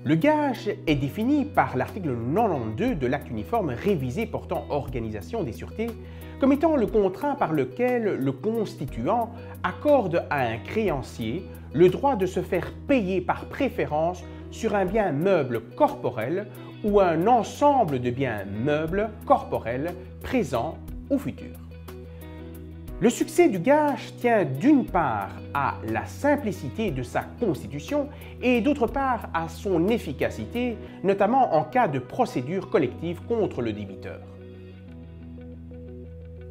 Le gage est défini par l'article 92 de l'acte uniforme révisé portant organisation des sûretés comme étant le contrat par lequel le constituant accorde à un créancier le droit de se faire payer par préférence sur un bien meuble corporel ou un ensemble de biens meubles corporels présents ou futurs. Le succès du gage tient d'une part à la simplicité de sa constitution et d'autre part à son efficacité, notamment en cas de procédure collective contre le débiteur.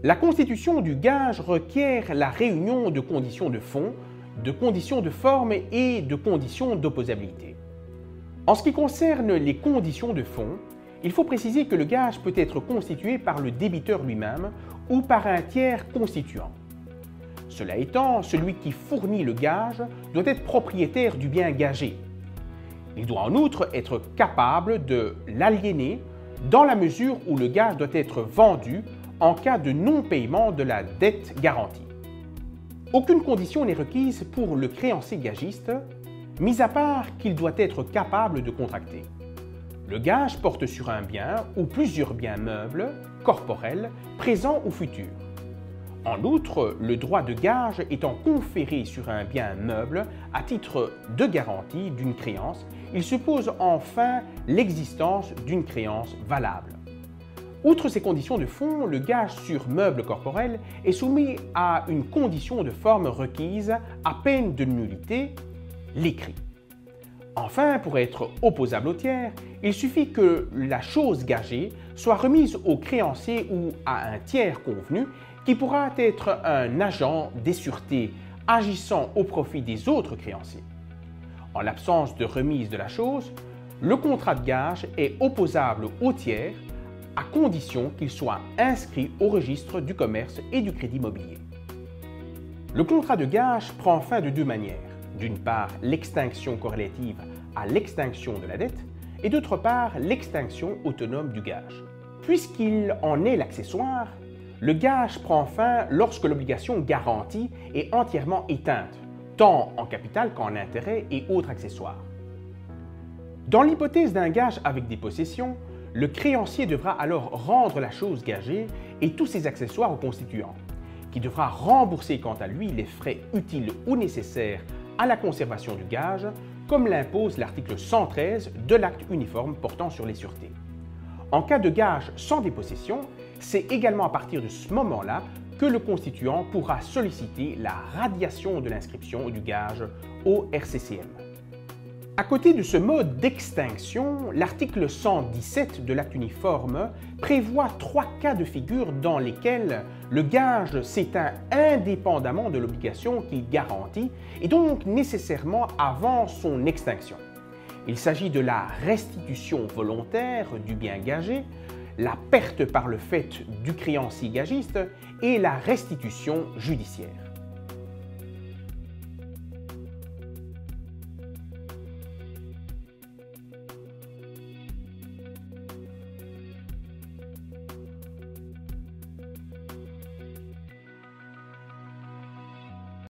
La constitution du gage requiert la réunion de conditions de fond, de conditions de forme et de conditions d'opposabilité. En ce qui concerne les conditions de fond, il faut préciser que le gage peut être constitué par le débiteur lui-même ou par un tiers constituant. Cela étant, celui qui fournit le gage doit être propriétaire du bien gagé. Il doit en outre être capable de l'aliéner dans la mesure où le gage doit être vendu en cas de non-paiement de la dette garantie. Aucune condition n'est requise pour le créancier gagiste, mis à part qu'il doit être capable de contracter. Le gage porte sur un bien ou plusieurs biens meubles, corporels, présents ou futurs. En outre, le droit de gage étant conféré sur un bien meuble à titre de garantie d'une créance, il suppose enfin l'existence d'une créance valable. Outre ces conditions de fond, le gage sur meubles corporels est soumis à une condition de forme requise à peine de nullité, l'écrit. Enfin, pour être opposable au tiers, il suffit que la chose gagée soit remise au créancier ou à un tiers convenu qui pourra être un agent des sûretés agissant au profit des autres créanciers. En l'absence de remise de la chose, le contrat de gage est opposable au tiers à condition qu'il soit inscrit au registre du commerce et du crédit mobilier. Le contrat de gage prend fin de deux manières. D'une part, l'extinction corrélative à l'extinction de la dette et d'autre part, l'extinction autonome du gage. Puisqu'il en est l'accessoire, le gage prend fin lorsque l'obligation garantie est entièrement éteinte, tant en capital qu'en intérêts et autres accessoires. Dans l'hypothèse d'un gage avec des possessions, le créancier devra alors rendre la chose gagée et tous ses accessoires au constituant, qui devra rembourser quant à lui les frais utiles ou nécessaires à la conservation du gage, comme l'impose l'article 113 de l'acte uniforme portant sur les sûretés. En cas de gage sans dépossession, c'est également à partir de ce moment-là que le constituant pourra solliciter la radiation de l'inscription du gage au RCCM. À côté de ce mode d'extinction, l'article 117 de l'acte uniforme prévoit trois cas de figure dans lesquels le gage s'éteint indépendamment de l'obligation qu'il garantit et donc nécessairement avant son extinction. Il s'agit de la restitution volontaire du bien gagé, la perte par le fait du créancier gagiste et la restitution judiciaire.